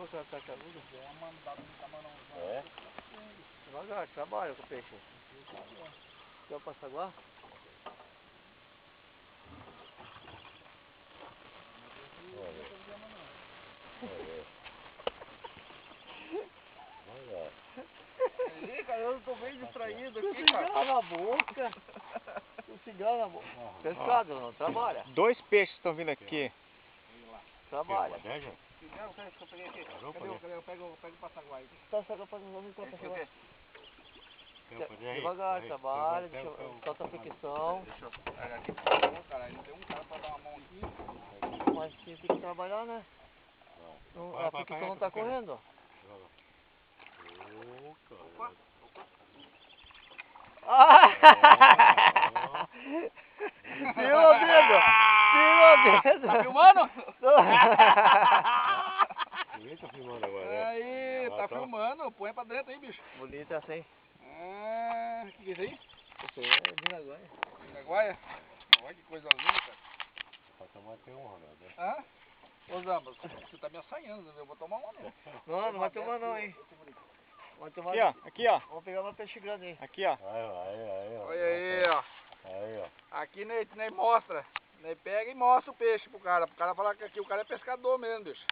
pegou aquela tartaruga? É? Devagar, trabalha com o peixe. Quer o passaguá? Olha. Olha. Aí, cara, eu tô bem distraído aqui, cara. Com cigarro na boca. Com cigarro na boca. Pescado, não trabalha. 2 peixes estão vindo aqui. Trabalha. Não, cadê que eu peguei aqui? Cadê? Eu pego o passaguá aí. Passaguá, vamos com o passaguá. Devagar, Devagar, trabalha, solta a fricção. Deixa eu pegar aqui. Cara, não tem um cara pra dar uma mão aqui. Mas tem que trabalhar, né? A fricção não tá correndo. Opa. Tirou o dedo! Tirou o dedo! Tá filmando? Ninguém tá filmando agora, né? Aí, tá filmando. Põe pra dentro aí, bicho. Bonita essa, hein? Ah, que é isso aí? Esse aí é Vinaguaia. Vinaguaia? Olha que coisa linda, cara. Falta mais ter um, Ronaldo. Hã? Ô Zambas, você tá me assanhando, eu vou tomar uma não. Não vai tomar não, hein? Vai tomar... Aqui, ó. Aqui, ó. Vamos pegar uma peixe grande aí. Aqui, ó. Aí, ó. Olha aí, ó. Aí, ó. Aqui nem mostra. Nem pega e mostra o peixe pro cara. Pro cara falar que aqui o cara é pescador mesmo, bicho.